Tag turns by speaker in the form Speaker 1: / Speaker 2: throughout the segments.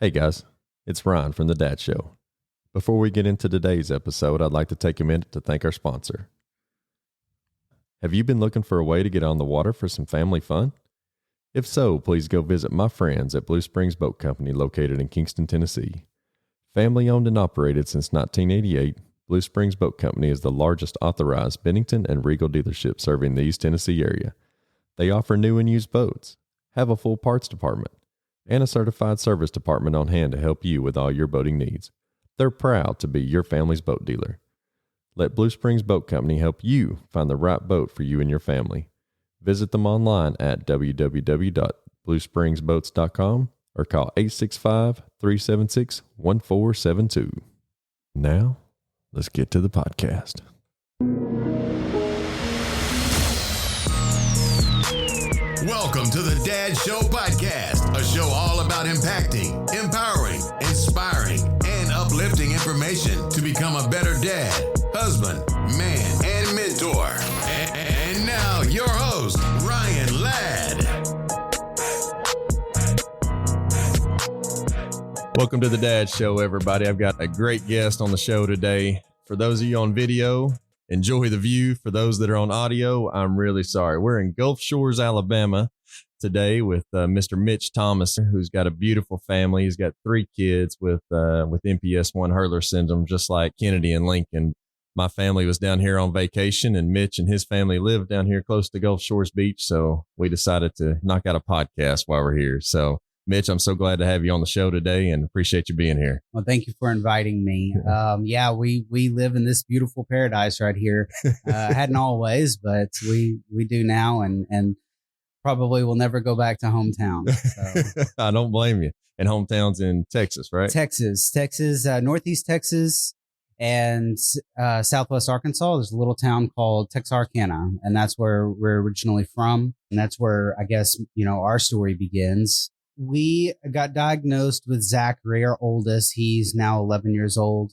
Speaker 1: Hey guys, it's Ryan from The Dad Show. Before we get into today's episode, I'd like to take a minute to thank our sponsor. Have you been looking for a way to get on the water for some family fun? If so, please go visit my friends at Blue Springs Boat Company located in Kingston, Tennessee. Family owned and operated since 1988, Blue Springs Boat Company is the largest authorized Bennington and Regal dealership serving the East Tennessee area. They offer new and used boats, have a full parts department, and a certified service department on hand to help you with all your boating needs. They're proud to be your family's boat dealer. Let Blue Springs Boat Company help you find the right boat for you and your family. Visit them online at www.bluespringsboats.com or call 865-376-1472. Now, let's get to the podcast.
Speaker 2: Welcome to the Dad Show Podcast, a show all about impacting, empowering, inspiring, and uplifting information to become a better dad, husband, man, and mentor. And now, your host, Ryan Ladd.
Speaker 1: Welcome to the Dad Show, everybody. I've got a great guest on the show today. For those of you on video, enjoy the view. For those that are on audio, I'm really sorry. We're in Gulf Shores, Alabama today with Mr. Mich Thomas, who's got a beautiful family. He's got 3 kids with MPS, Hurler Syndrome, just like Kennedy and Lincoln. My family was down here on vacation, and Mich and his family live down here close to Gulf Shores Beach, so we decided to knock out a podcast while we're here. So, Mich, I'm so glad to have you on the show today and appreciate you being here.
Speaker 3: Well, thank you for inviting me. We live in this beautiful paradise right here. Hadn't always, but we do now, and probably will never go back to hometown. So.
Speaker 1: I don't blame you. And hometown's in Texas, right?
Speaker 3: Texas, Northeast Texas, and Southwest Arkansas. There's a little town called Texarkana, and that's where we're originally from. And that's where, I guess, our story begins. We got diagnosed with Zack, our oldest. He's now 11 years old.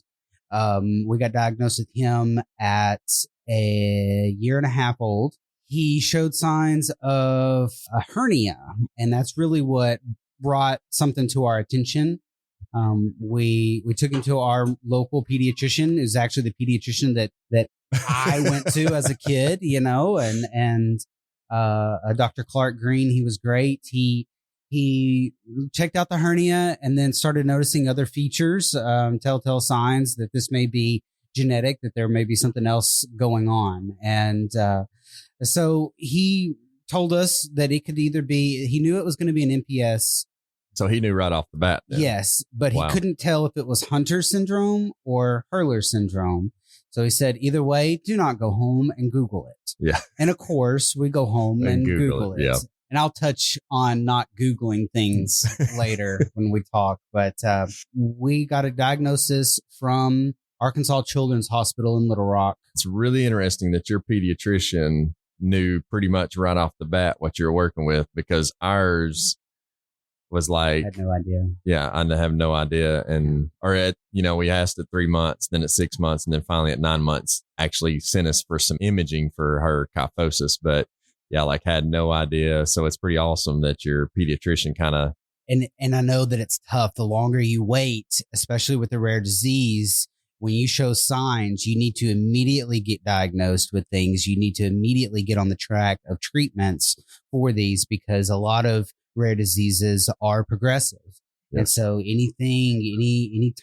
Speaker 3: We got diagnosed with him at a year and a half old. He showed signs of a hernia, and that's really what brought something to our attention. We took him to our local pediatrician. It was actually the pediatrician that I went to as a kid, and Dr. Clark Green. He was great. He checked out the hernia and then started noticing other features, telltale signs that this may be genetic, that there may be something else going on. And so he told us that it could either be, he knew it was going to be an MPS.
Speaker 1: So he knew right off the bat then.
Speaker 3: Yes, but He couldn't tell if it was Hunter syndrome or Hurler syndrome. So he said, either way, do not go home and Google it.
Speaker 1: Yeah.
Speaker 3: And of course, we go home and Google it.
Speaker 1: Yeah.
Speaker 3: And I'll touch on not Googling things later when we talk. But we got a diagnosis from Arkansas Children's Hospital in Little Rock.
Speaker 1: It's really interesting that your pediatrician knew pretty much right off the bat what you're working with, because ours was like,
Speaker 3: I had no idea.
Speaker 1: Yeah, I have no idea. We asked at 3 months, then at 6 months, and then finally at 9 months, actually sent us for some imaging for her kyphosis. But yeah, had no idea. So it's pretty awesome that your pediatrician kind of.
Speaker 3: And I know that it's tough. The longer you wait, especially with a rare disease, when you show signs, you need to immediately get diagnosed with things. You need to immediately get on the track of treatments for these, because a lot of rare diseases are progressive. Yes. And so any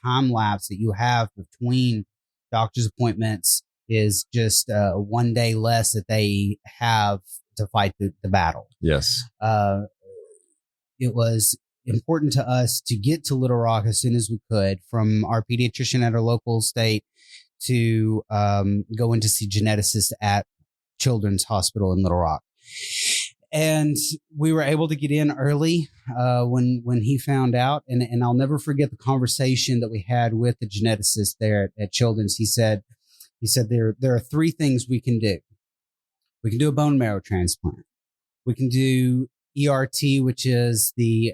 Speaker 3: time lapse that you have between doctor's appointments is just 1 day less that they have to fight the battle.
Speaker 1: Yes.
Speaker 3: It was important to us to get to Little Rock as soon as we could, from our pediatrician at our local state to go in to see geneticists at Children's Hospital in Little Rock. And we were able to get in early when he found out. And I'll never forget the conversation that we had with the geneticist there at Children's. He said there are 3 things we can do. We can do a bone marrow transplant. We can do ERT, which is the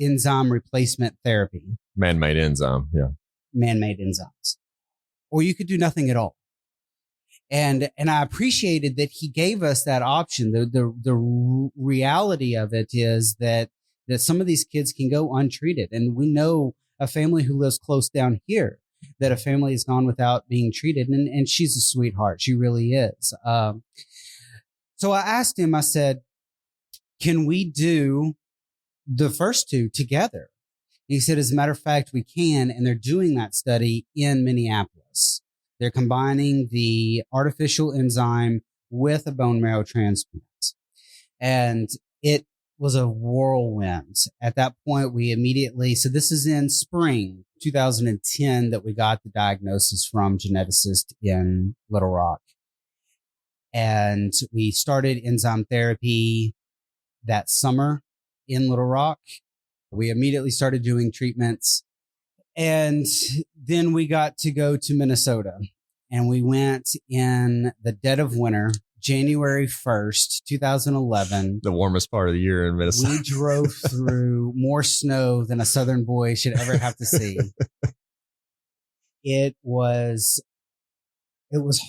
Speaker 3: enzyme replacement therapy.
Speaker 1: Man-made enzyme, yeah.
Speaker 3: Man-made enzymes. Or you could do nothing at all. And I appreciated that he gave us that option. The reality of it is that that some of these kids can go untreated. And we know a family who lives close down here that a family has gone without being treated. And she's a sweetheart. She really is. So I asked him, I said, can we do the first two together? He said, as a matter of fact, we can. And they're doing that study in Minneapolis. They're combining the artificial enzyme with a bone marrow transplant. And it was a whirlwind. At that point, we immediately, so this is in spring 2010 that we got the diagnosis from geneticist in Little Rock. And we started enzyme therapy that summer in Little Rock. We immediately started doing treatments. And then we got to go to Minnesota, and we went in the dead of winter, January 1st, 2011.
Speaker 1: The warmest part of the year in Minnesota.
Speaker 3: We drove through more snow than a Southern boy should ever have to see. It was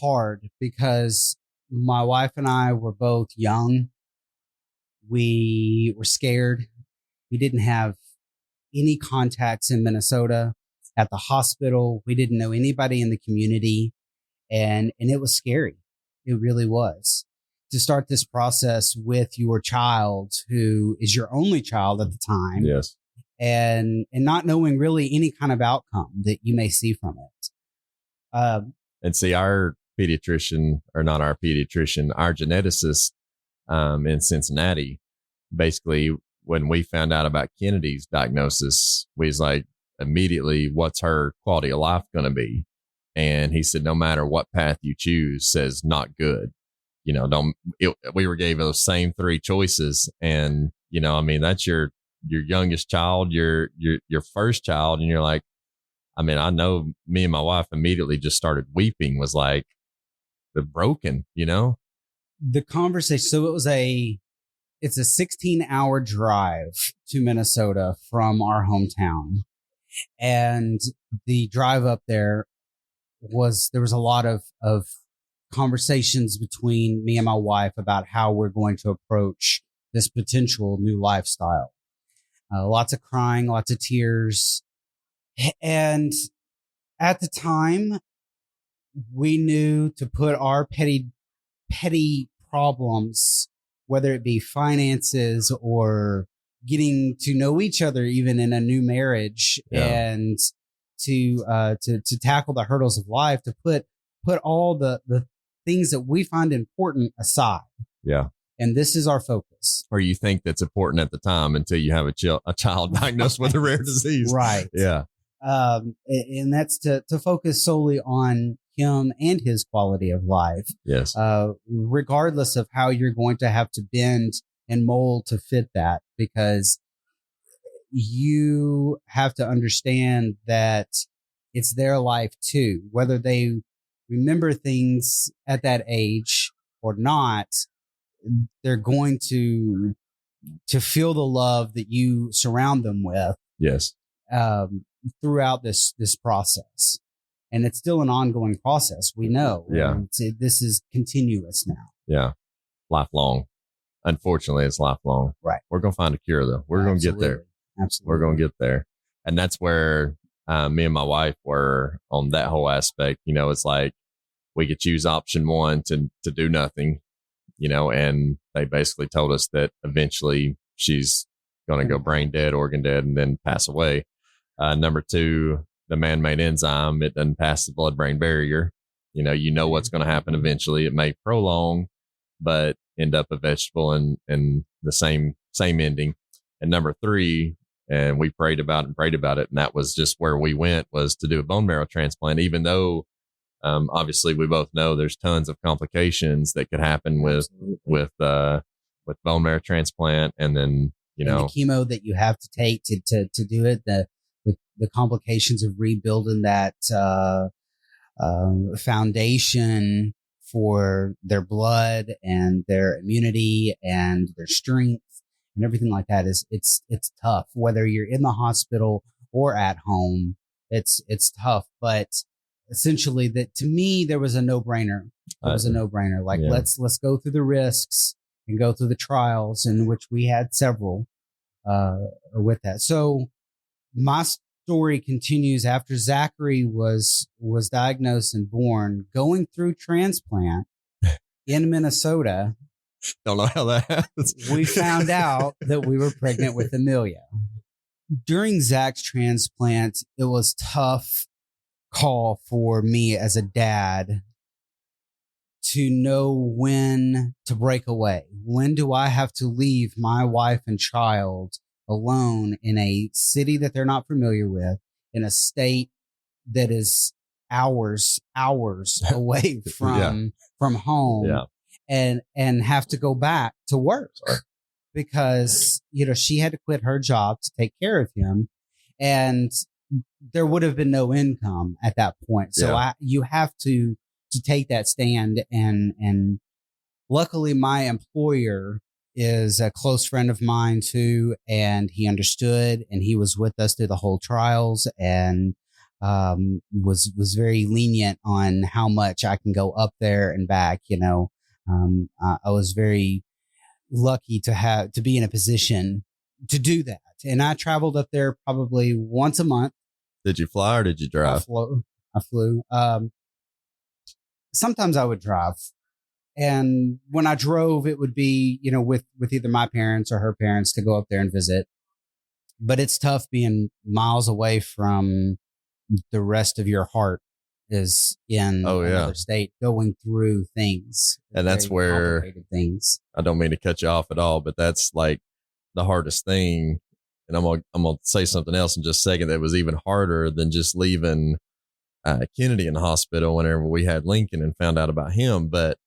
Speaker 3: hard because my wife and I were both young. We were scared. We didn't have any contacts in Minnesota at the hospital. We didn't know anybody in the community, and it was scary. It really was, to start this process with your child, who is your only child at the time.
Speaker 1: Yes.
Speaker 3: And not knowing really any kind of outcome that you may see from it.
Speaker 1: And see, our pediatrician, or not our pediatrician, our geneticist in Cincinnati, basically, when we found out about Kennedy's diagnosis, we was like, immediately, what's her quality of life going to be? And he said, no matter what path you choose, says not good. You know, we were gave those same three choices. And, you know, I mean, that's your youngest child, your first child. And you're like, I mean, I know me and my wife immediately just started weeping, was like, they're broken, you know?
Speaker 3: The conversation. So it's a 16-hour drive to Minnesota from our hometown. And the drive up there was a lot of conversations between me and my wife about how we're going to approach this potential new lifestyle. Lots of crying, lots of tears. And at the time, we knew to put our petty problems, whether it be finances or getting to know each other, even in a new marriage, and to tackle the hurdles of life, to put all the things that we find important aside. Yeah. And this is our focus.
Speaker 1: Or you think that's important at the time until you have a child diagnosed with a rare disease.
Speaker 3: Right.
Speaker 1: Yeah.
Speaker 3: And that's to focus solely on him and his quality of life.
Speaker 1: Yes.
Speaker 3: Regardless of how you're going to have to bend and mold to fit that, because you have to understand that it's their life too, whether they remember things at that age or not. They're going to feel the love that you surround them with.
Speaker 1: Yes.
Speaker 3: Throughout this process. And it's still an ongoing process. We know.
Speaker 1: Yeah.
Speaker 3: This is continuous now.
Speaker 1: Yeah. Lifelong. Unfortunately, it's lifelong.
Speaker 3: Right.
Speaker 1: We're going to find a cure though. We're going to get there.
Speaker 3: Absolutely.
Speaker 1: We're going to get there. And that's where me and my wife were on that whole aspect. You know, it's like we could choose option one to do nothing, you know, and they basically told us that eventually she's going to go brain dead, organ dead, and then pass away. Number two, the man-made enzyme, it doesn't pass the blood-brain barrier. You know what's going to happen eventually. It may prolong, but end up a vegetable and the same ending. And number three, and we prayed about it, and that was just where we went, was to do a bone marrow transplant, even though obviously we both know there's tons of complications that could happen with bone marrow transplant. And then, you know,
Speaker 3: the chemo that you have to take to do it, the complications of rebuilding that foundation for their blood and their immunity and their strength and everything like that it's tough. Whether you're in the hospital or at home, it's tough. But essentially, that to me, there was a no-brainer. Like, let's go through the risks and go through the trials, in which we had several. with that. So my story continues after Zachary was diagnosed and born, going through transplant in Minnesota.
Speaker 1: Don't know how that happens.
Speaker 3: We found out that we were pregnant with Amelia. During Zach's transplant, it was tough call for me as a dad to know when to break away. When do I have to leave my wife and child alone in a city that they're not familiar with, in a state that is hours away from home, and have to go back to work because, she had to quit her job to take care of him, and there would have been no income at that point. So you have to take that stand, and luckily my employer is a close friend of mine too, and he understood, and he was with us through the whole trials, and was very lenient on how much I can go up there and back. I was very lucky to be in a position to do that, and I traveled up there probably once a month.
Speaker 1: Did you fly or did you drive?
Speaker 3: I flew. Sometimes I would drive. And when I drove, it would be, with either my parents or her parents to go up there and visit. But it's tough being miles away from the rest of your heart is in another state, going through things.
Speaker 1: And that's where
Speaker 3: things.
Speaker 1: I don't mean to cut you off at all, but that's like the hardest thing. And I'm gonna say something else in just a second that was even harder than just leaving Kennedy in the hospital whenever we had Lincoln and found out about him. But,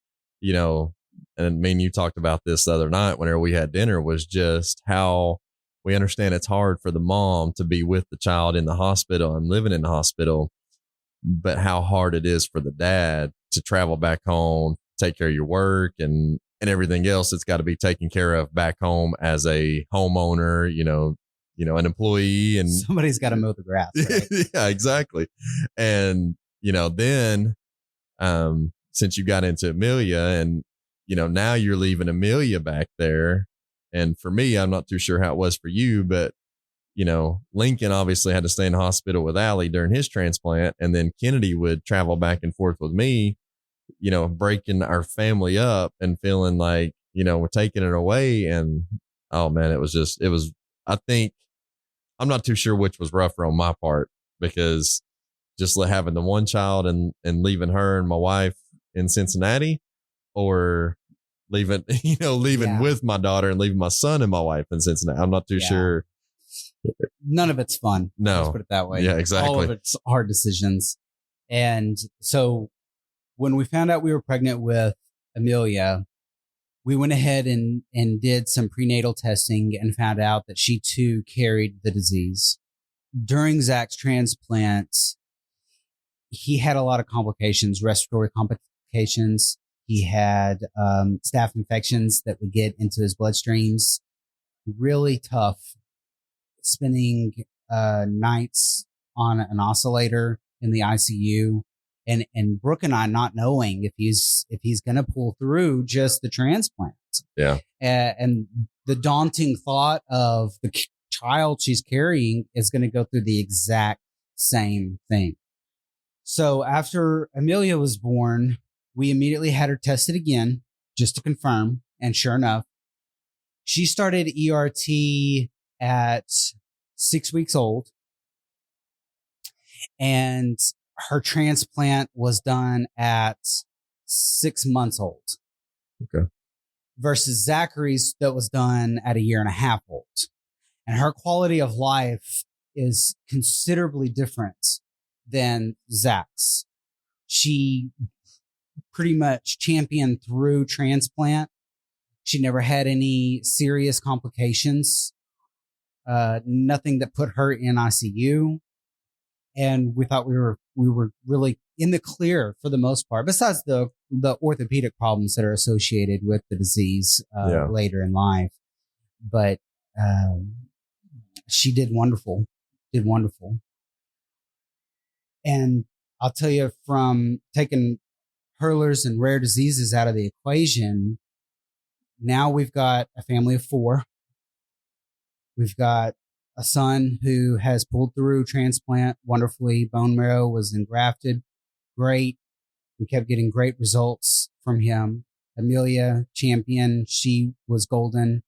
Speaker 1: and me and you talked about this the other night whenever we had dinner, was just how we understand it's hard for the mom to be with the child in the hospital and living in the hospital, but how hard it is for the dad to travel back home, take care of your work and everything else that's got to be taken care of back home as a homeowner, an employee, and
Speaker 3: somebody's got to mow the grass. Right?
Speaker 1: Yeah, exactly. And, then, since you got into Amelia and, now you're leaving Amelia back there. And for me, I'm not too sure how it was for you, but, Lincoln obviously had to stay in the hospital with Allie during his transplant. And then Kennedy would travel back and forth with me, breaking our family up and feeling like, we're taking it away. And, oh man, I think, I'm not too sure which was rougher on my part, because just having the one child and leaving her and my wife in Cincinnati, or leaving with my daughter and leaving my son and my wife in Cincinnati. I'm not too sure.
Speaker 3: None of it's fun.
Speaker 1: No.
Speaker 3: Let's put it that way.
Speaker 1: Yeah, exactly.
Speaker 3: All of it's hard decisions. And so when we found out we were pregnant with Amelia, we went ahead and did some prenatal testing and found out that she too carried the disease. During Zach's transplant, he had a lot of complications, respiratory complications. He had staph infections that would get into his bloodstreams. Really tough spending nights on an oscillator in the ICU. And Brooke and I not knowing if he's going to pull through just the transplant.
Speaker 1: Yeah.
Speaker 3: And the daunting thought of the child she's carrying is going to go through the exact same thing. So after Amelia was born, we immediately had her tested again just to confirm. And sure enough, she started ERT at 6 weeks old. And her transplant was done at 6 months old.
Speaker 1: Okay.
Speaker 3: Versus Zachary's that was done at 1.5 years old. And her quality of life is considerably different than Zach's. She pretty much championed through transplant. She never had any serious complications. Nothing that put her in ICU. And we thought we were really in the clear for the most part, besides the orthopedic problems that are associated with the disease later in life. But she did wonderful. And I'll tell you, from taking Hurlers and rare diseases out of the equation, now we've got a family of 4. We've got a son who has pulled through transplant wonderfully. Bone marrow was engrafted. Great. We kept getting great results from him. Amelia, champion. She was golden.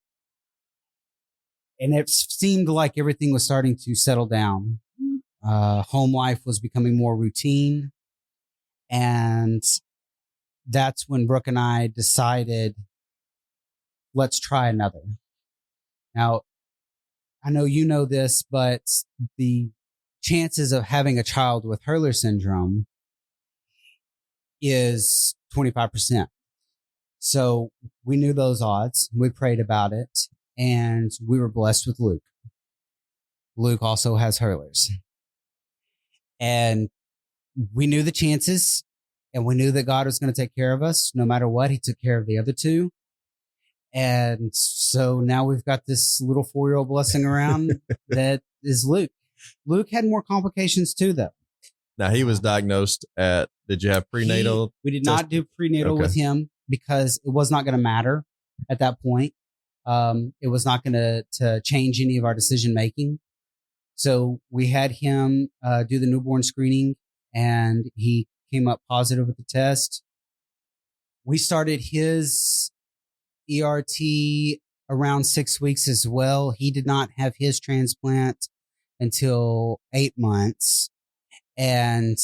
Speaker 3: And it seemed like everything was starting to settle down. Home life was becoming more routine. And that's when Brooke and I decided, let's try another. Now, I know you know this, but the chances of having a child with Hurler syndrome is 25%. So we knew those odds. We prayed about it, and we were blessed with Luke. Luke also has Hurlers. And we knew the chances, and we knew that God was going to take care of us. No matter what, he took care of the other two. And so now we've got this little 4-year-old blessing around that is Luke. Luke had more complications too, though.
Speaker 1: Now, he was diagnosed did you have prenatal?
Speaker 3: We did not do prenatal with him because it was not going to matter at that point. It was not going to change any of our decision making. So we had him do the newborn screening, and he came up positive with the test. We started his ERT around 6 weeks as well. He did not have his transplant until 8 months. And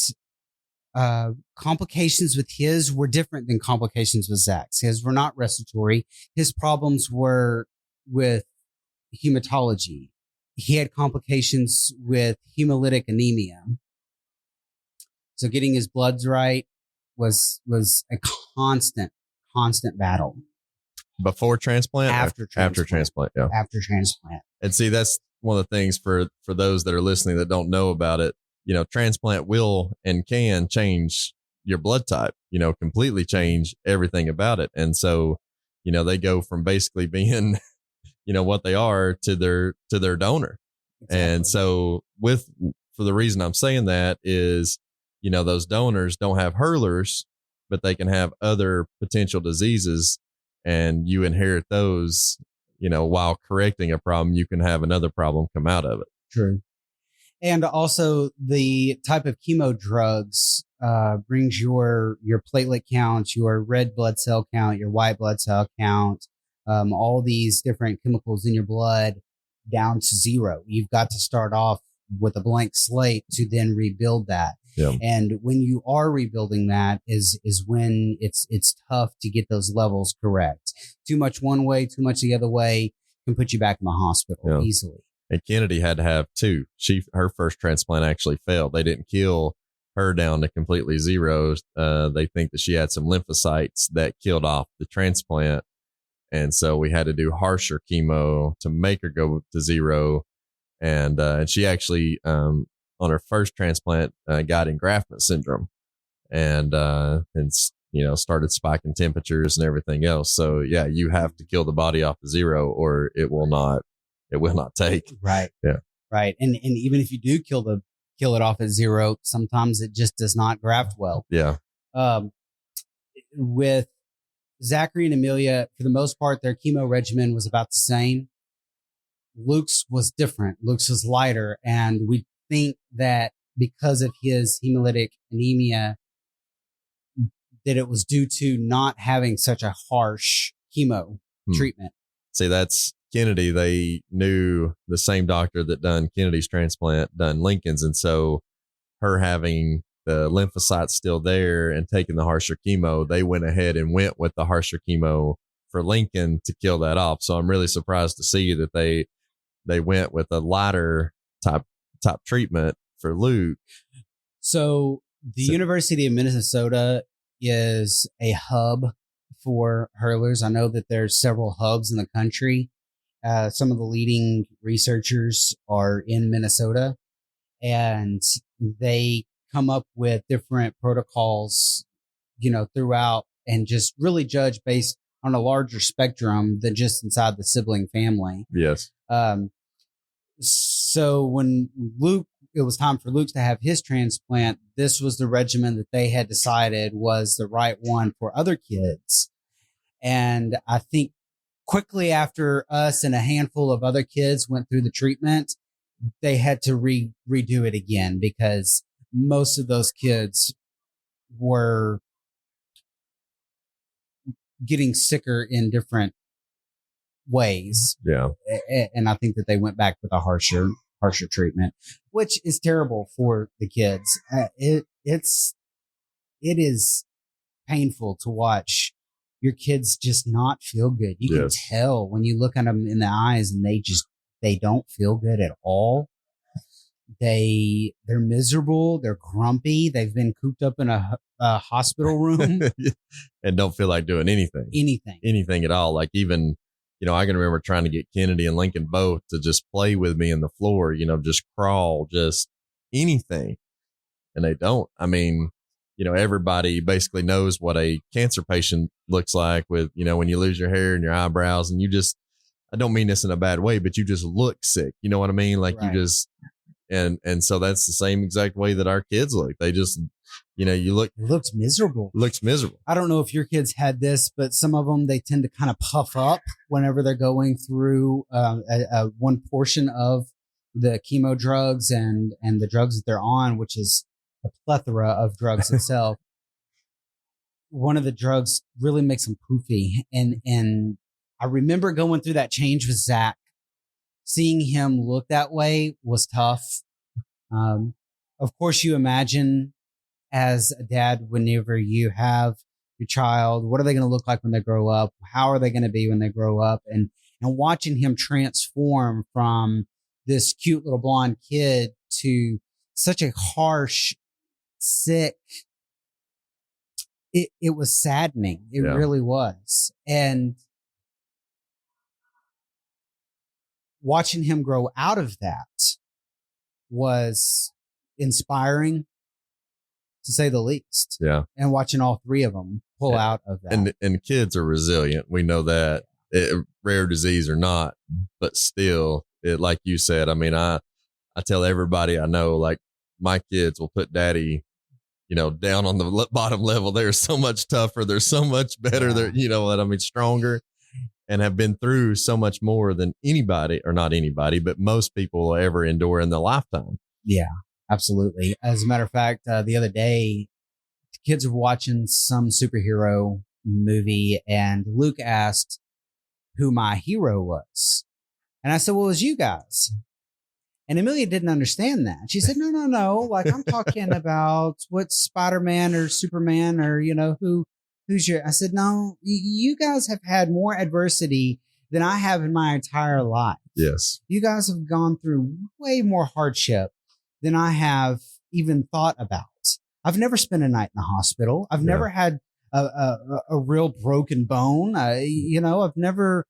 Speaker 3: complications with his were different than complications with Zack's. His were not respiratory. His problems were with hematology. He had complications with hemolytic anemia. So getting his bloods right was a constant battle.
Speaker 1: Before transplant?
Speaker 3: After
Speaker 1: transplant, yeah.
Speaker 3: After transplant.
Speaker 1: And see, that's one of the things for those that are listening that don't know about it. You know, transplant will and can change your blood type, you know, completely change everything about it. And so, you know, they go from basically being, you know, what they are to their donor. Exactly. And so for the reason I'm saying that is, you know, those donors don't have hurlers, but they can have other potential diseases, and you inherit those, you know, while correcting a problem, you can have another problem come out of it.
Speaker 3: True. And also the type of chemo drugs brings your platelet count, your red blood cell count, your white blood cell count, all these different chemicals in your blood down to zero. You've got to start off with a blank slate to then rebuild that. Yeah. And when you are rebuilding that is when it's tough to get those levels correct. Too much one way, too much the other way can put you back in the hospital easily.
Speaker 1: And Kennedy had to have two. Her first transplant actually failed. They didn't kill her down to completely zero. They think that she had some lymphocytes that killed off the transplant. And so we had to do harsher chemo to make her go to zero. And she actually, on her first transplant, got engraftment syndrome and you know, started spiking temperatures and everything else. So yeah, you have to kill the body off to zero or it will not take.
Speaker 3: Right.
Speaker 1: Yeah.
Speaker 3: Right. And even if you do kill it off at zero, sometimes it just does not graft well.
Speaker 1: Yeah.
Speaker 3: With Zachary and Amelia, for the most part, their chemo regimen was about the same. Luke's was different. Luke's was lighter. And we think that because of his hemolytic anemia, that it was due to not having such a harsh chemo treatment.
Speaker 1: See, that's Kennedy. They knew the same doctor that done Kennedy's transplant, done Lincoln's. And so her having the lymphocytes still there and taking the harsher chemo, they went ahead and went with the harsher chemo for Lincoln to kill that off. So I'm really surprised to see that they went with a lighter type treatment for Luke.
Speaker 3: So the University of Minnesota is a hub for hurlers. I know that there's several hubs in the country. Some of the leading researchers are in Minnesota, and they come up with different protocols, you know, throughout, and just really judge based on a larger spectrum than just inside the sibling family.
Speaker 1: Yes.
Speaker 3: So when it was time for Luke to have his transplant, this was the regimen that they had decided was the right one for other kids. And I think quickly after us and a handful of other kids went through the treatment, they had to redo it again because most of those kids were getting sicker in different ways.
Speaker 1: Yeah.
Speaker 3: And I think that they went back with a harsher treatment, which is terrible for the kids. It is painful to watch your kids just not feel good. You can tell when you look at them in the eyes and they don't feel good at all. They're miserable. They're grumpy. They've been cooped up in a hospital room
Speaker 1: and don't feel like doing anything at all. Like even, I can remember trying to get Kennedy and Lincoln both to just play with me in the floor, just crawl, just anything. And they don't. I mean, everybody basically knows what a cancer patient looks like with, when you lose your hair and your eyebrows and I don't mean this in a bad way, but you just look sick. You know what I mean? Like right. You just, and so that's the same exact way that our kids look. They just, it
Speaker 3: looks miserable.
Speaker 1: Looks miserable.
Speaker 3: I don't know if your kids had this, but some of them, they tend to kind of puff up whenever they're going through one portion of the chemo drugs and the drugs that they're on, which is a plethora of drugs itself. One of the drugs really makes them poofy. And I remember going through that change with Zack. Seeing him look that way was tough. Of course, you imagine as a dad, whenever you have your child, what are they going to look like when they grow up? How are they going to be when they grow up? And watching him transform from this cute little blonde kid to such a harsh, sick, it was saddening. It really was. And watching him grow out of that was inspiring, to say the least.
Speaker 1: Yeah.
Speaker 3: And watching all three of them pull out of that.
Speaker 1: And kids are resilient. We know that, rare disease or not, but still, like you said, I mean, I tell everybody I know, like my kids will put daddy, down on the bottom level. They're so much tougher. They're so much better. Yeah. They're, stronger and have been through so much more than anybody, or not anybody, but most people will ever endure in their lifetime.
Speaker 3: Yeah, absolutely. As a matter of fact, the other day, the kids were watching some superhero movie and Luke asked who my hero was. And I said, well, it was you guys. And Amelia didn't understand that. She said, no. Like I'm talking about what Spider-Man or Superman or, who's your, I said, no, you guys have had more adversity than I have in my entire life.
Speaker 1: Yes.
Speaker 3: You guys have gone through way more hardship than I have even thought about. I've never spent a night in the hospital. I've never had a real broken bone. I've never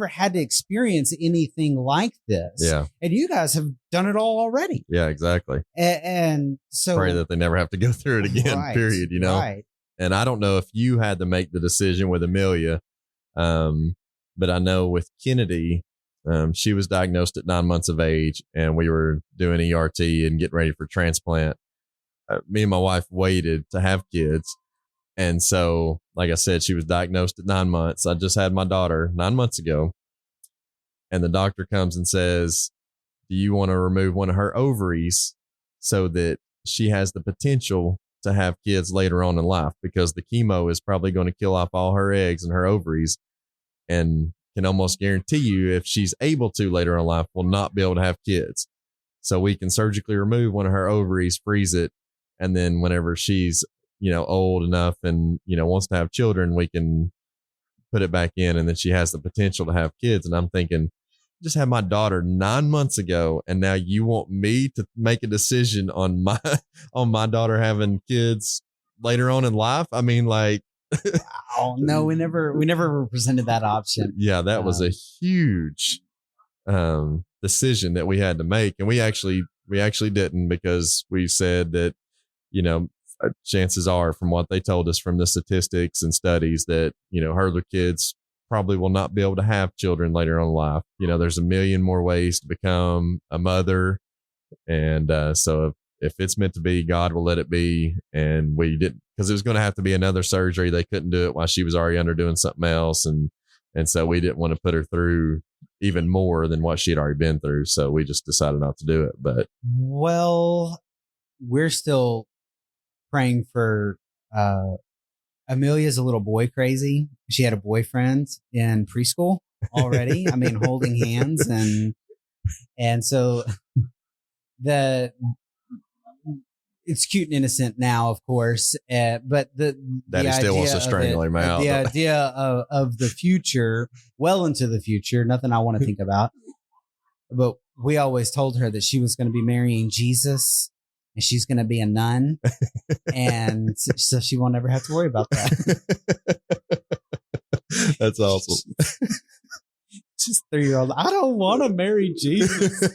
Speaker 3: had to experience anything like this.
Speaker 1: Yeah.
Speaker 3: And you guys have done it all already.
Speaker 1: Yeah, exactly.
Speaker 3: And so
Speaker 1: pray that they never have to go through it again,
Speaker 3: right,
Speaker 1: period,
Speaker 3: Right.
Speaker 1: And I don't know if you had to make the decision with Amelia, but I know with Kennedy, she was diagnosed at 9 months of age and we were doing ERT and getting ready for transplant. Me and my wife waited to have kids. And so, like I said, she was diagnosed at 9 months. I just had my daughter 9 months ago. And the doctor comes and says, do you want to remove one of her ovaries so that she has the potential to have kids later on in life? Because the chemo is probably going to kill off all her eggs and her ovaries, and can almost guarantee you if she's able to later in life will not be able to have kids. So we can surgically remove one of her ovaries, freeze it. And then whenever she's, old enough and, wants to have children, we can put it back in and then she has the potential to have kids. And I'm thinking, just had my daughter 9 months ago and now you want me to make a decision on my daughter having kids later on in life? I mean, like,
Speaker 3: oh no, we never presented that option.
Speaker 1: Yeah, that was a huge decision that we had to make. And we actually didn't, because we said that, chances are, from what they told us from the statistics and studies, that, Hurler kids probably will not be able to have children later on in life. There's a million more ways to become a mother. And so if it's meant to be, God will let it be. And we didn't, because it was going to have to be another surgery. They couldn't do it while she was already doing something else. And And so we didn't want to put her through even more than what she had already been through. So we just decided not to do it. But
Speaker 3: well, we're still praying for, Amelia's a little boy crazy. She had a boyfriend in preschool already. I mean, holding hands and so it's cute and innocent now, of course, but
Speaker 1: Daddy still wants to strangle him out.
Speaker 3: The idea of the future, well into the future, nothing I want to think about. But we always told her that she was going to be marrying Jesus and she's going to be a nun. And so she won't ever have to worry about that.
Speaker 1: That's awesome.
Speaker 3: Just 3-year-old. I don't want to marry Jesus.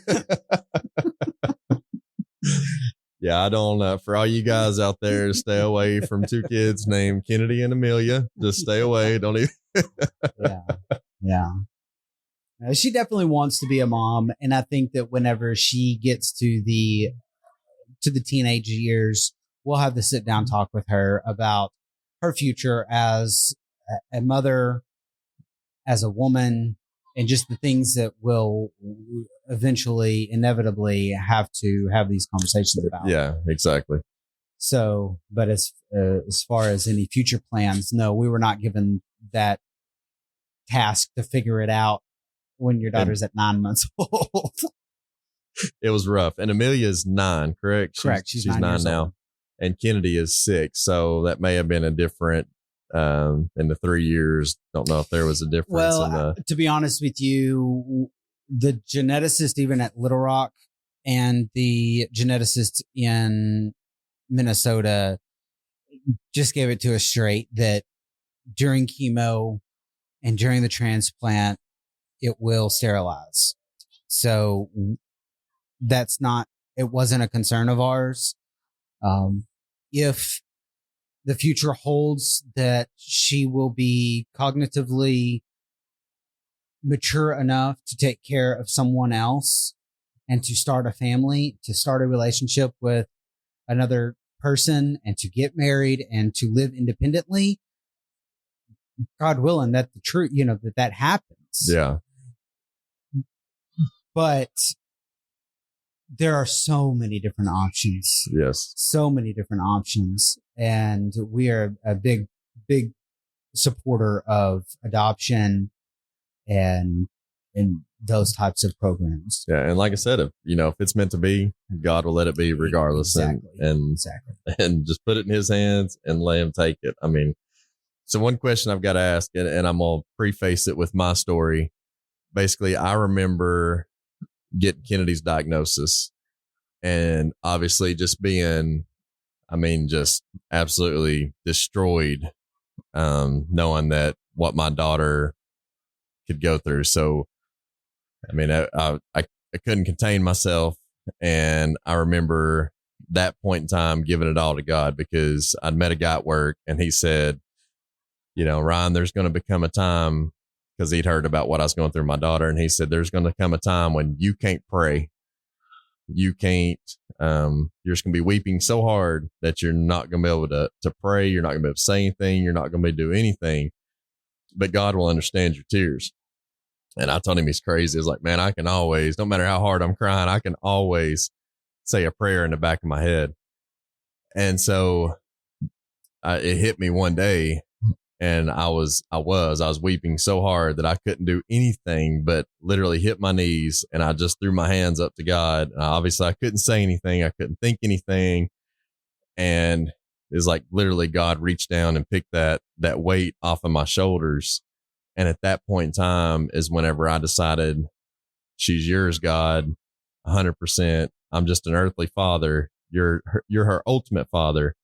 Speaker 1: Yeah, I don't. For all you guys out there, stay away from 2 kids named Kennedy and Amelia. Just stay away. Don't even.
Speaker 3: Yeah. She definitely wants to be a mom, and I think that whenever she gets to the teenage years, we'll have to sit down talk with her about her future as a mother, as a woman, and just the things that will eventually, inevitably have to have these conversations about.
Speaker 1: Yeah, exactly.
Speaker 3: So, but as far as any future plans, no, we were not given that task to figure it out when your daughter's at 9 months old.
Speaker 1: It was rough. And Amelia's 9, correct?
Speaker 3: Correct. She's 9
Speaker 1: now.
Speaker 3: old.
Speaker 1: And Kennedy is 6. So that may have been a different, in the 3 years. Don't know if there was a difference.
Speaker 3: Well, to be honest with you, the geneticist even at Little Rock and the geneticist in Minnesota just gave it to us straight that during chemo and during the transplant, it will sterilize. So it wasn't a concern of ours. If the future holds that she will be cognitively mature enough to take care of someone else and to start a family, to start a relationship with another person and to get married and to live independently, God willing, that the truth, that happens.
Speaker 1: Yeah.
Speaker 3: But there are so many different options.
Speaker 1: Yes.
Speaker 3: So many different options. And we are a big, big supporter of adoption and those types of programs.
Speaker 1: Yeah. And like I said, if it's meant to be, God will let it be regardless.
Speaker 3: Exactly.
Speaker 1: And just put it in his hands and let him take it. I mean, so one question I've got to ask, and I'm going to preface it with my story. Basically, I remember getting Kennedy's diagnosis and obviously just being, just absolutely destroyed, knowing that what my daughter could go through. So, I couldn't contain myself. And I remember that point in time giving it all to God, because I'd met a guy at work and he said, Ryan, there's going to become a time, because he'd heard about what I was going through with my daughter. And he said, there's going to come a time when you can't pray. You can't, you're just going to be weeping so hard that you're not going to be able to pray. You're not going to be able to say anything. You're not going to be able to do anything, but God will understand your tears. And I told him he's crazy. I was like, man, I can always, no matter how hard I'm crying, I can always say a prayer in the back of my head. And so it hit me one day. And I was weeping so hard that I couldn't do anything but literally hit my knees. And I just threw my hands up to God. And obviously I couldn't say anything. I couldn't think anything. And it's like literally God reached down and picked that weight off of my shoulders. And at that point in time is whenever I decided, she's yours, God, 100%. I'm just an earthly father. You're her ultimate father,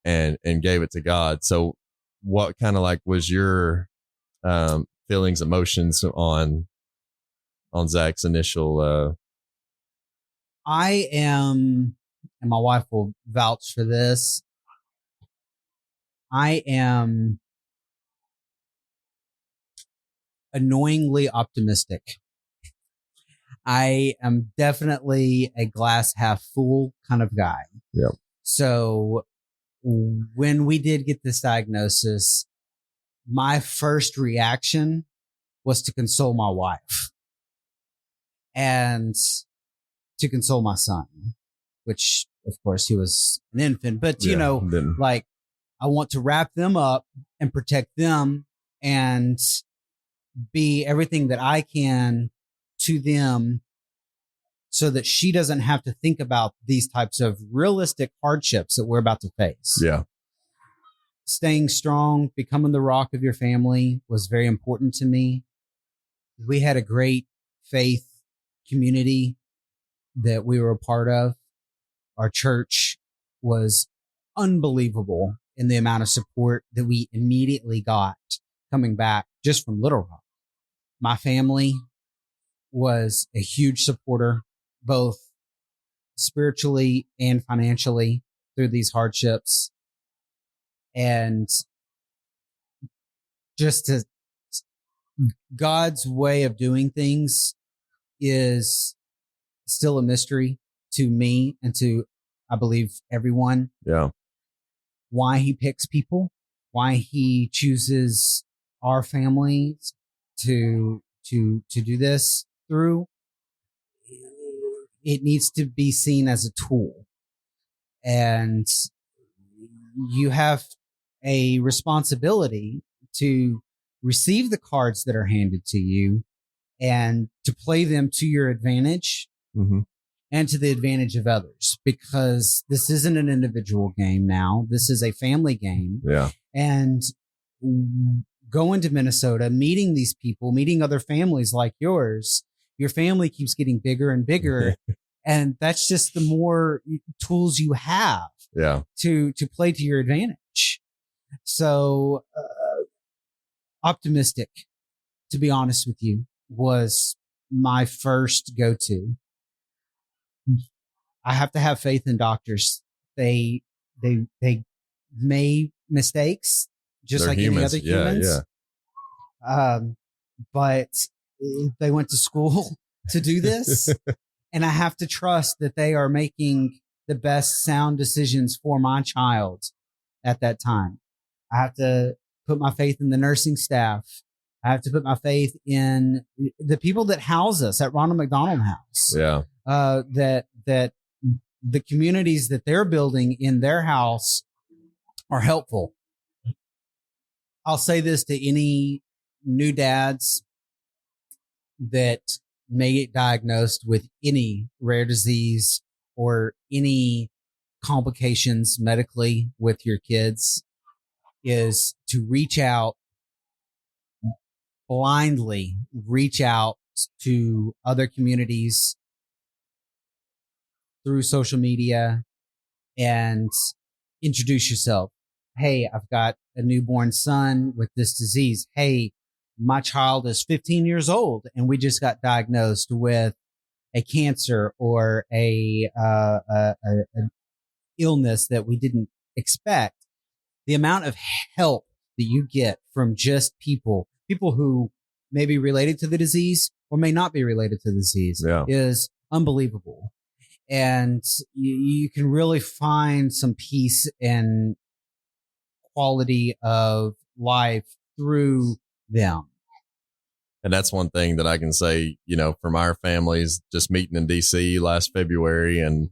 Speaker 1: and gave it to God. So what kind of was your feelings, emotions on Zach's initial?
Speaker 3: I am, and my wife will vouch for this, I am annoyingly optimistic. I am definitely a glass half full kind of guy.
Speaker 1: Yep.
Speaker 3: So when we did get this diagnosis, my first reaction was to console my wife and to console my son, which of course he was an infant, but like I want to wrap them up and protect them and be everything that I can to them so that she doesn't have to think about these types of realistic hardships that we're about to face.
Speaker 1: Yeah.
Speaker 3: Staying strong, becoming the rock of your family was very important to me. We had a great faith community that we were a part of. Our church was unbelievable in the amount of support that we immediately got coming back just from Little Rock. My family was a huge supporter, both spiritually and financially through these hardships. And just to God's way of doing things is still a mystery to me and to, I believe, everyone.
Speaker 1: Yeah.
Speaker 3: Why he picks people, why he chooses our families to do this through. It needs to be seen as a tool. And you have a responsibility to receive the cards that are handed to you and to play them to your advantage and to the advantage of others, because this isn't an individual game now. This is a family game.
Speaker 1: Yeah.
Speaker 3: And going to Minnesota, meeting these people, meeting other families like yours, your family keeps getting bigger and bigger. And that's just the more tools you have to play to your advantage. So optimistic, to be honest with you, was my first go-to. I have to have faith in doctors. They make mistakes just
Speaker 1: They're
Speaker 3: like
Speaker 1: humans.
Speaker 3: any other humans.
Speaker 1: Yeah.
Speaker 3: But they went to school to do this. And I have to trust that they are making the best sound decisions for my child at that time. I have to put my faith in the nursing staff. I have to put my faith in the people that house us at Ronald McDonald House.
Speaker 1: Yeah.
Speaker 3: That the communities that they're building in their house are helpful. I'll say this to any new dads that may get diagnosed with any rare disease or any complications medically with your kids, is to reach out, blindly reach out to other communities through social media and introduce yourself. Hey, I've got a newborn son with this disease. Hey, my child is 15 years old and we just got diagnosed with a cancer or a illness that we didn't expect. The amount of help that you get from just people who may be related to the disease or may not be related to the disease is unbelievable. And you can really find some peace and quality of life through them.
Speaker 1: And that's one thing that I can say, from our families, just meeting in DC last February and,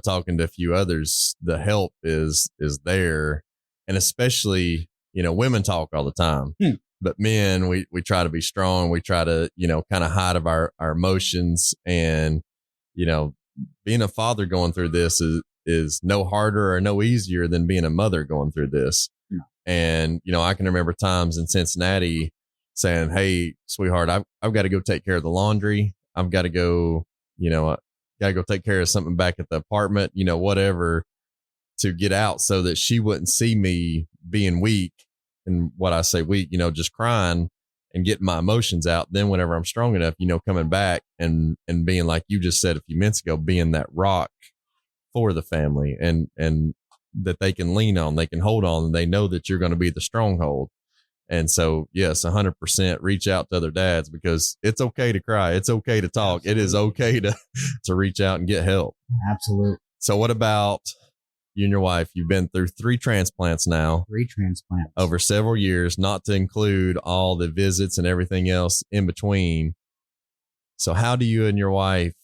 Speaker 1: talking to a few others, the help is there. And especially, women talk all the time, but men, we try to be strong. We try to, kind of hide of our emotions, and, being a father going through this is no harder or no easier than being a mother going through this. Yeah. And, I can remember times in Cincinnati saying, hey, sweetheart, I've got to go take care of the laundry. I've got to go, got to go take care of something back at the apartment, whatever, to get out so that she wouldn't see me being weak. And what I say weak, just crying and getting my emotions out. Then whenever I'm strong enough, coming back and being, like you just said a few minutes ago, being that rock for the family and that they can lean on, they can hold on, and they know that you're going to be the stronghold. And so, yes, 100% reach out to other dads, because it's okay to cry. It's okay to talk. Absolutely. It is okay to reach out and get help.
Speaker 3: Absolutely.
Speaker 1: So what about, you and your wife, you've been through 3 transplants now.
Speaker 3: 3 transplants.
Speaker 1: Over several years, not to include all the visits and everything else in between. So how do you and your wife,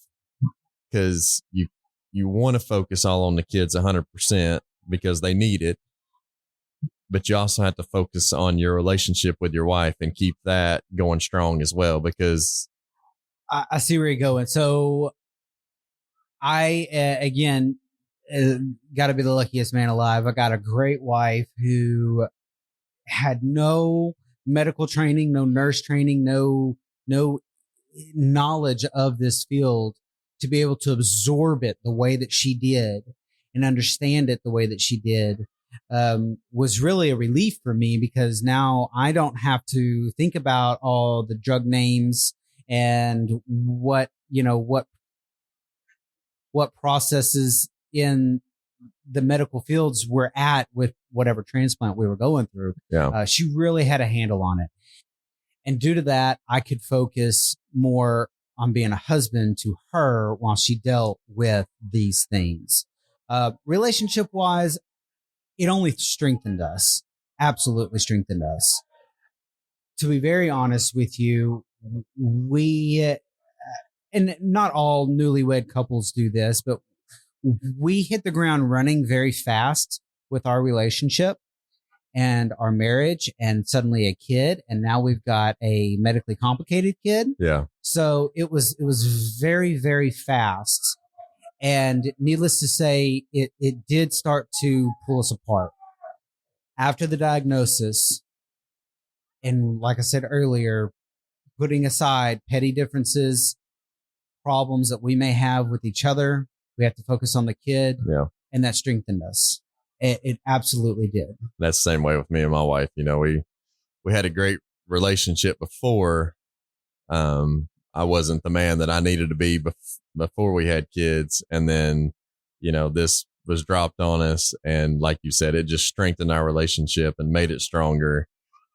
Speaker 1: because you want to focus all on the kids 100% because they need it, but you also have to focus on your relationship with your wife and keep that going strong as well, because
Speaker 3: I see where you're going. So I, again, got to be the luckiest man alive. I got a great wife who had no medical training, no nurse training, no knowledge of this field to be able to absorb it the way that she did and understand it the way that she did. Was really a relief for me, because now I don't have to think about all the drug names and what processes in the medical fields we're at with whatever transplant we were going through.
Speaker 1: yeah,
Speaker 3: She really had a handle on it. And due to that, I could focus more on being a husband to her while she dealt with these things. Relationship wise, it only strengthened us. Absolutely strengthened us. To be very honest with you, we, and not all newlywed couples do this, but we hit the ground running very fast with our relationship and our marriage, and suddenly a kid. And now we've got a medically complicated kid.
Speaker 1: yeah,
Speaker 3: So it was very, very fast. And needless to say, it did start to pull us apart after the diagnosis. And like I said earlier, putting aside petty differences, problems that we may have with each other, we have to focus on the kid.
Speaker 1: yeah.
Speaker 3: And that strengthened us. It absolutely did.
Speaker 1: That's the same way with me and my wife. You know, we had a great relationship before. I wasn't the man that I needed to be before we had kids. And then, you know, this was dropped on us. And like you said, it just strengthened our relationship and made it stronger.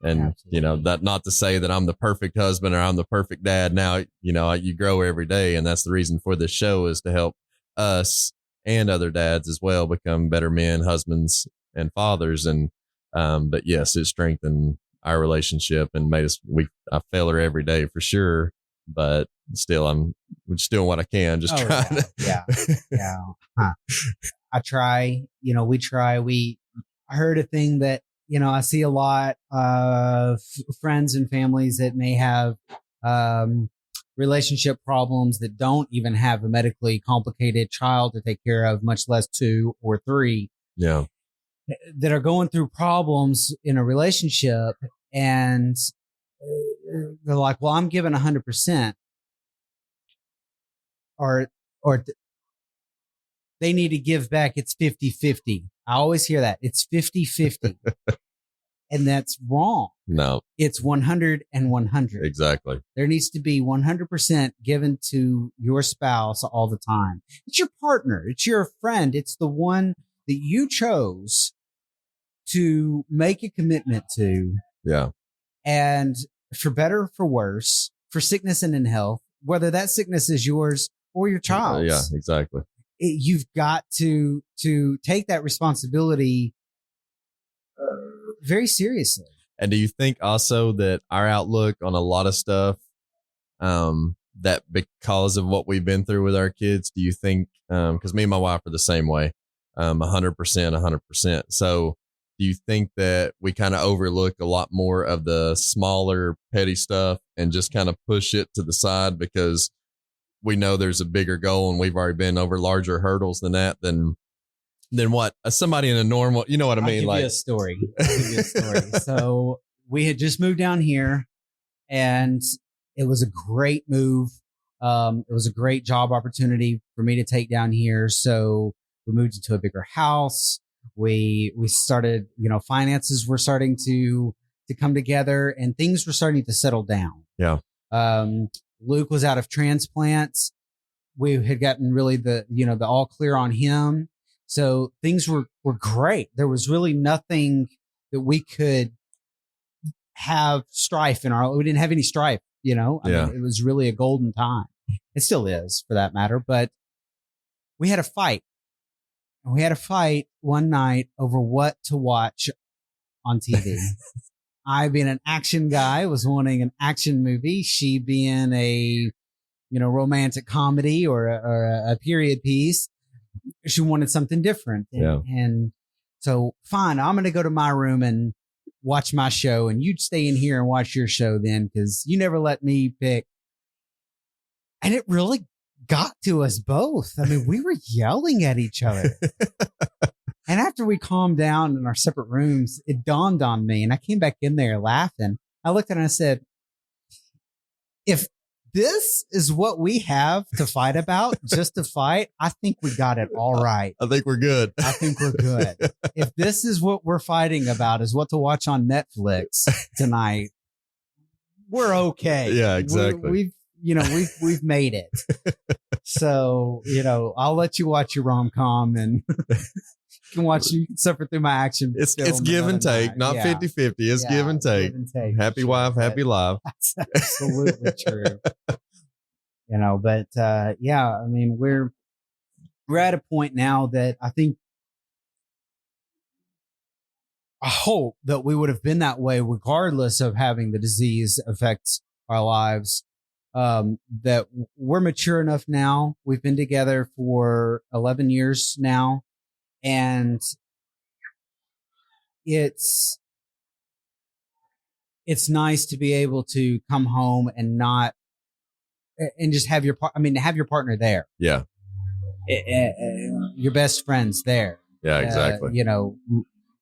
Speaker 1: And,
Speaker 3: Absolutely.
Speaker 1: you know, that not to say that I'm the perfect husband or I'm the perfect dad. Now, you know, you grow every day. And that's the reason for this show, is to help us and other dads as well become better men, husbands, and fathers. And, but yes, it strengthened our relationship and made us, I fail her every day for sure. But still, I'm just doing what I can, just trying to.
Speaker 3: Yeah. Huh. I try, we try. I heard a thing that, I see a lot of friends and families that may have relationship problems that don't even have a medically complicated child to take care of, much less 2 or 3.
Speaker 1: Yeah.
Speaker 3: That are going through problems in a relationship, and they're like, well, I'm giving 100%, or they need to give back. It's 50-50. I always hear that. It's 50-50. And that's wrong.
Speaker 1: No,
Speaker 3: It's 100 and 100.
Speaker 1: exactly.
Speaker 3: There needs to be 100% given to your spouse all the time. It's your partner. It's your friend. It's the one that you chose to make a commitment to.
Speaker 1: Yeah.
Speaker 3: And for better or for worse, for sickness and in health, whether that sickness is yours or your child's.
Speaker 1: Yeah, exactly.
Speaker 3: You've got to take that responsibility very seriously.
Speaker 1: And do you think also that our outlook on a lot of stuff, that because of what we've been through with our kids, do you think, because me and my wife are the same way, 100%. So do you think that we kind of overlook a lot more of the smaller petty stuff and just kind of push it to the side because we know there's a bigger goal and we've already been over larger hurdles than that, than what somebody in a normal, you know what I mean?
Speaker 3: I'll give you a story. So we had just moved down here, and it was a great move. It was a great job opportunity for me to take down here. So we moved into a bigger house. We started, finances were starting to come together, and things were starting to settle down.
Speaker 1: Yeah.
Speaker 3: Luke was out of transplants. We had gotten really the all clear on him. So things were great. There was really nothing that we could have strife in we didn't have any strife, I mean, it was really a golden time. It still is, for that matter, but we had a fight. We had a fight one night over what to watch on TV. I, being an action guy, was wanting an action movie. She, being a, romantic comedy or a period piece, she wanted something different. And so, fine, I'm going to go to my room and watch my show, and you'd stay in here and watch your show then, because you never let me pick. And it really got to us both. I mean, we were yelling at each other. And after we calmed down in our separate rooms, it dawned on me, and I came back in there laughing. I looked at her and I said, if this is what we have to fight about, just to fight, I think we got it all right.
Speaker 1: I think we're good.
Speaker 3: I think we're good. If this is what we're fighting about, is what to watch on Netflix tonight, we're okay.
Speaker 1: Yeah, exactly.
Speaker 3: We've made it. So, I'll let you watch your rom-com, and you can suffer through my action.
Speaker 1: It's give and take, not 50-50. It's give and take. Happy wife, happy life.
Speaker 3: That's absolutely true. But I mean, we're at a point now that I hope that we would have been that way regardless of having the disease affect our lives. That we're mature enough now. We've been together for 11 years now. And it's nice to be able to come home and just have your partner there.
Speaker 1: Yeah.
Speaker 3: Your best friend's there.
Speaker 1: Yeah, exactly.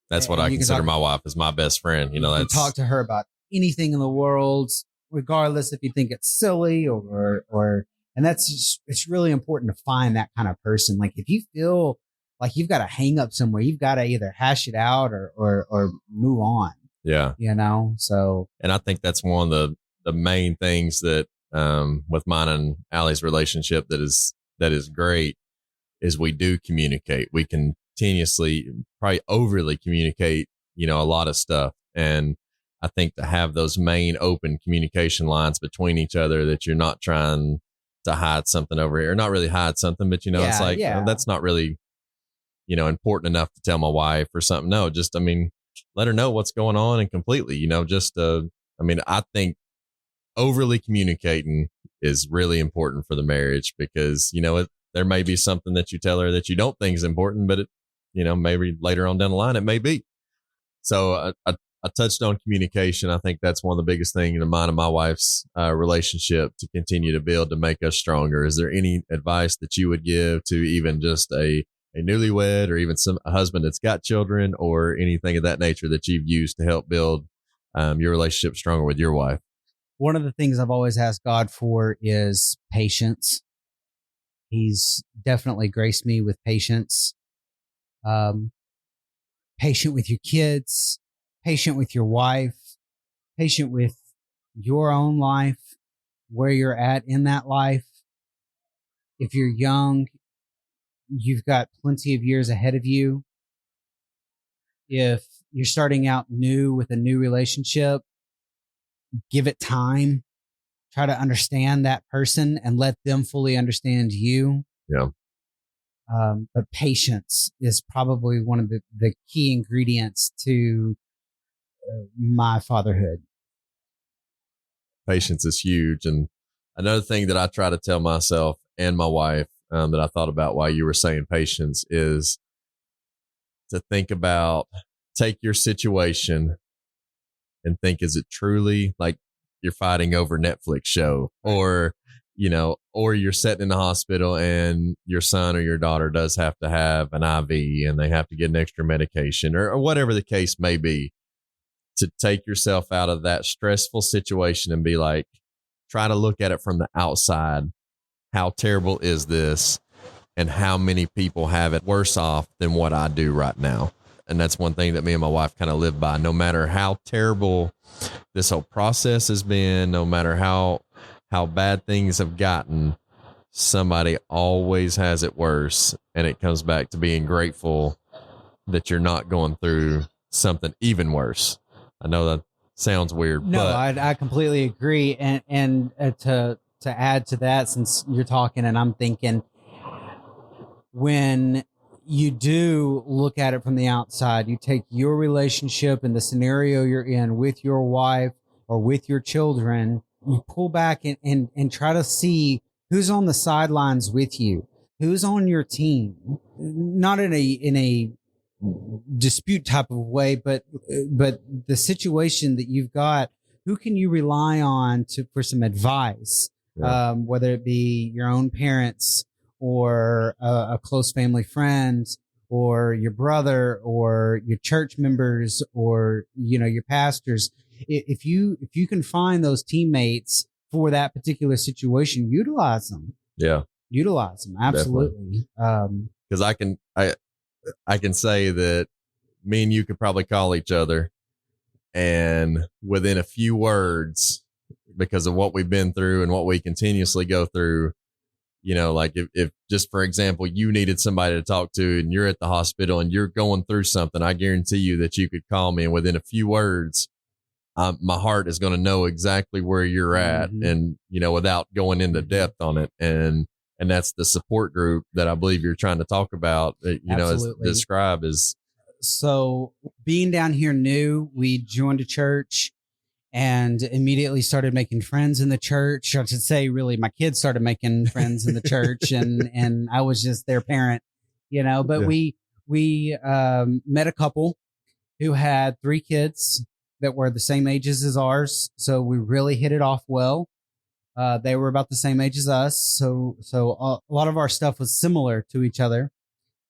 Speaker 1: That's what I consider my wife as my best friend.
Speaker 3: You talk to her about anything in the world, regardless if you think it's silly or and that's just, it's really important to find that kind of person. Like, if you feel like you've got to hang up somewhere, you've got to either hash it out or move on.
Speaker 1: Yeah.
Speaker 3: So.
Speaker 1: And I think that's one of the main things that, with mine and Allie's relationship that is great, is we do communicate. We continuously, probably overly communicate, a lot of stuff. And I think to have those main open communication lines between each other, that you're not trying to hide something over here, or not really hide something, but it's like, that's not really, important enough to tell my wife or something. No, just, let her know what's going on, and completely, I think overly communicating is really important for the marriage, because, there may be something that you tell her that you don't think is important, but it, maybe later on down the line, it may be. So I touched on communication. I think that's one of the biggest things in mine and my wife's relationship to continue to build, to make us stronger. Is there any advice that you would give to even just a newlywed, or even a husband that's got children, or anything of that nature that you've used to help build your relationship stronger with your wife?
Speaker 3: One of the things I've always asked God for is patience. He's definitely graced me with patience. Patient with your kids, patient with your wife, patient with your own life, where you're at in that life. If you're young, you've got plenty of years ahead of you. If you're starting out new with a new relationship, give it time. Try to understand that person and let them fully understand you.
Speaker 1: Yeah.
Speaker 3: But patience is probably one of the key ingredients to my fatherhood.
Speaker 1: Patience is huge. And another thing that I try to tell myself and my wife, that I thought about while you were saying patience, is to think about, take your situation and think, is it truly like you're fighting over Netflix show, or, or you're sitting in the hospital and your son or your daughter does have to have an IV and they have to get an extra medication, or whatever the case may be. To take yourself out of that stressful situation and be like, try to look at it from the outside. How terrible is this? And how many people have it worse off than what I do right now? And that's one thing that me and my wife kind of live by. No matter how terrible this whole process has been, no matter how bad things have gotten, somebody always has it worse. And it comes back to being grateful that you're not going through something even worse. I know that sounds weird.
Speaker 3: No,
Speaker 1: but
Speaker 3: I completely agree. And to add to that, since you're talking and I'm thinking, when you do look at it from the outside. You take your relationship and the scenario you're in with your wife or with your children, you pull back and try to see who's on the sidelines with you, who's on your team, not in a dispute type of way, but the situation that you've got, who can you rely on for some advice, whether it be your own parents or a close family friend or your brother or your church members or, your pastors. If you can find those teammates for that particular situation, utilize them.
Speaker 1: Yeah.
Speaker 3: Utilize them. Absolutely.
Speaker 1: Because I can say that me and you could probably call each other, and within a few words, because of what we've been through and what we continuously go through, like if just for example, you needed somebody to talk to and you're at the hospital and you're going through something, I guarantee you that you could call me, and within a few words, my heart is going to know exactly where you're at, and, without going into depth on it. And that's the support group that I believe you're trying to talk about, as describe as.
Speaker 3: So being down here new, we joined a church and immediately started making friends in the church. I should say, really, my kids started making friends in the church, and I was just their parent, but we met a couple who had 3 kids that were the same ages as ours. So we really hit it off well. They were about the same age as us. So a lot of our stuff was similar to each other.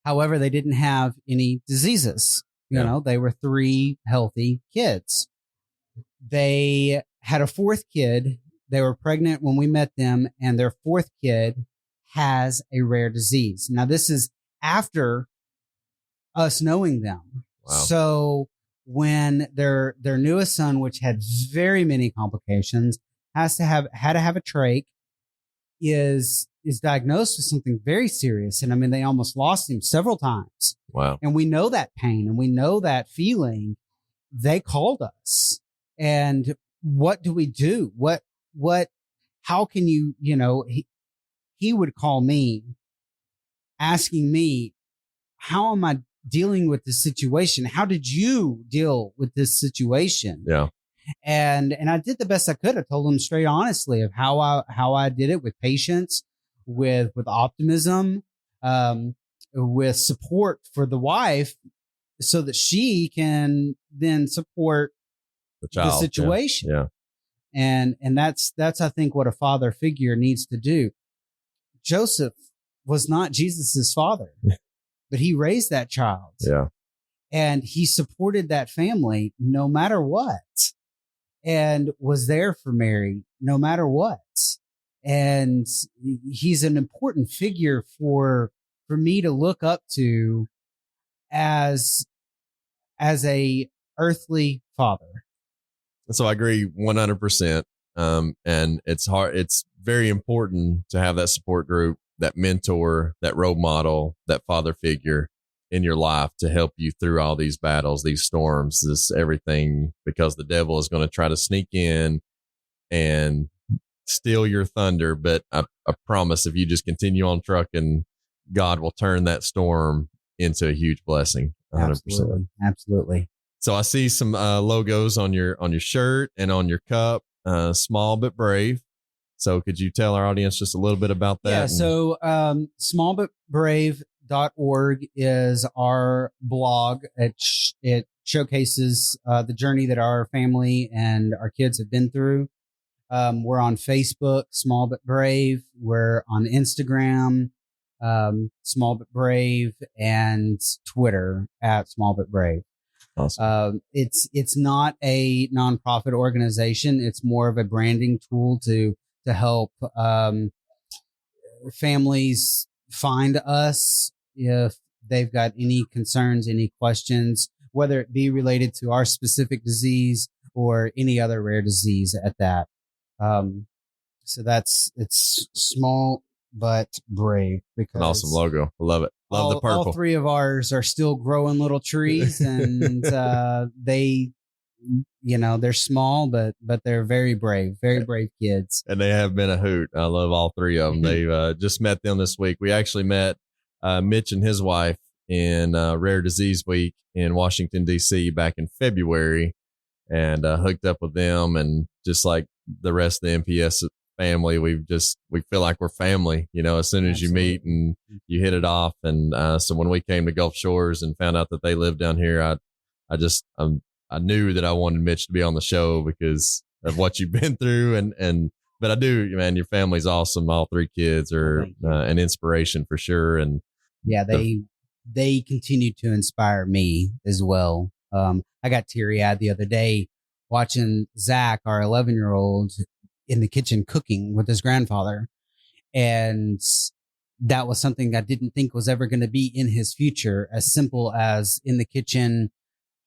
Speaker 3: However, they didn't have any diseases. They were 3 healthy kids. They had a 4th kid. They were pregnant when we met them, and their 4th kid has a rare disease. Now, this is after us knowing them.
Speaker 1: Wow.
Speaker 3: So when their newest son, which had very many complications, had to have a trach, is diagnosed with something very serious. And I mean, they almost lost him several times.
Speaker 1: Wow.
Speaker 3: And we know that pain and we know that feeling. They called us. And what do we do? How can you, he would call me asking me, how am I dealing with this situation? How did you deal with this situation?
Speaker 1: Yeah.
Speaker 3: And I did the best I could. I told him straight honestly of how I did it, with patience, with optimism, with support for the wife so that she can then support the situation.
Speaker 1: Yeah.
Speaker 3: And that's, I think, what a father figure needs to do. Joseph was not Jesus's father, but he raised that child.
Speaker 1: Yeah.
Speaker 3: And he supported that family no matter what, and was there for Mary no matter what. And he's an important figure for me to look up to as a earthly father.
Speaker 1: So I agree 100%. And it's hard. It's very important to have that support group, that mentor, that role model, that father figure in your life to help you through all these battles, these storms, this everything, because the devil is going to try to sneak in and steal your thunder. But I promise, if you just continue on trucking, God will turn that storm into a huge blessing. 100%.
Speaker 3: Absolutely.
Speaker 1: So I see some logos on your shirt and on your cup, Small.But.Brave. So could you tell our audience just a little bit about that?
Speaker 3: Yeah. So Small.But.Brave.org is our blog. It showcases the journey that our family and our kids have been through. We're on Facebook, Small.But.Brave. We're on Instagram, Small.But.Brave, and Twitter at Small.But.Brave.
Speaker 1: Awesome.
Speaker 3: It's not a nonprofit organization. It's more of a branding tool to help families find us if they've got any concerns, any questions, whether it be related to our specific disease or any other rare disease at that. So it's Small but Brave. Because
Speaker 1: an awesome logo. I love it. Love the purple.
Speaker 3: All 3 of ours are still growing little trees, and they, they're small, but they're very brave kids.
Speaker 1: And they have been a hoot. I love all 3 of them. They've just met them this week. We actually met Mitch and his wife in Rare Disease Week in Washington, D.C. back in February, and hooked up with them. And just like the rest of the MPS family, we feel like we're family, as soon as you meet and you hit it off. And so when we came to Gulf Shores and found out that they lived down here, I knew that I wanted Mitch to be on the show because of what you've been through. But I do, man, your family's awesome. All 3 kids are an inspiration for sure. And
Speaker 3: yeah, they continue to inspire me as well. I got teary-eyed the other day watching Zack, our 11-year-old, in the kitchen cooking with his grandfather. And that was something I didn't think was ever going to be in his future, as simple as in the kitchen,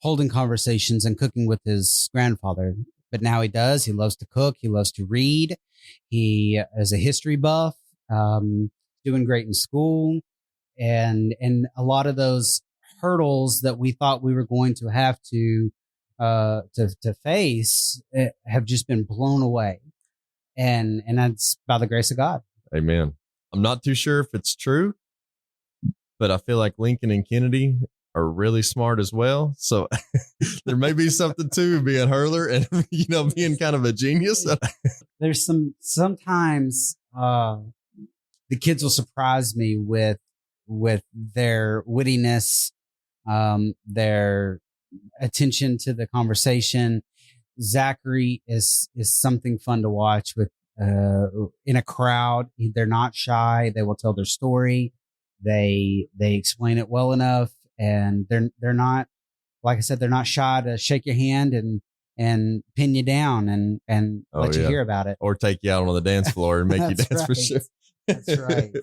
Speaker 3: holding conversations and cooking with his grandfather. But now he does. He loves to cook. He loves to read. He is a history buff, doing great in school. And a lot of those hurdles that we thought we were going to have to face have just been blown away. And that's by the grace of God.
Speaker 1: Amen. I'm not too sure if it's true, but I feel like Lincoln and Kennedy are really smart as well. So there may be something to being Hurler and, being kind of a genius.
Speaker 3: There's sometimes the kids will surprise me with their wittiness, their attention to the conversation. Zachary is something fun to watch with, in a crowd. They're not shy. They will tell their story. They explain it well enough, and they're not, like I said, they're not shy to shake your hand and pin you down and let you hear about it,
Speaker 1: or take you out on the dance floor and make you dance for sure.
Speaker 3: That's right.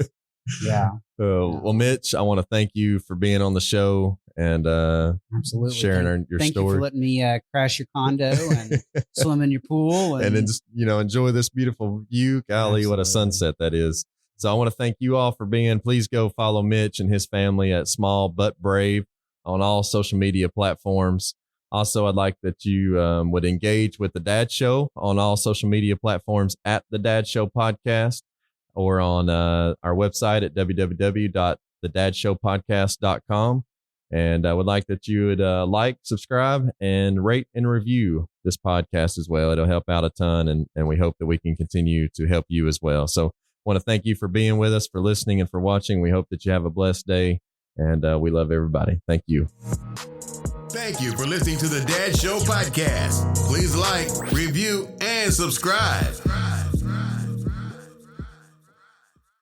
Speaker 3: Yeah.
Speaker 1: Well, Mitch, I want to thank you for being on the show and
Speaker 3: absolutely
Speaker 1: sharing your
Speaker 3: thank
Speaker 1: story.
Speaker 3: Thank you for letting me crash your condo and swim in your pool and
Speaker 1: then just, enjoy this beautiful view. Golly,
Speaker 3: absolutely.
Speaker 1: What a sunset that is. So I want to thank you all for being. Please go follow Mitch and his family at Small.But.Brave on all social media platforms. Also, I'd like that you would engage with The Dad Show on all social media platforms at The Dad Show Podcast, or on our website at www.thedadshowpodcast.com. And I would like that you would like, subscribe, and rate and review this podcast as well. It'll help out a ton, and we hope that we can continue to help you as well. So I want to thank you for being with us, for listening, and for watching. We hope that you have a blessed day, and we love everybody. Thank you.
Speaker 2: Thank you for listening to the Dad Show Podcast. Please like, review, and subscribe.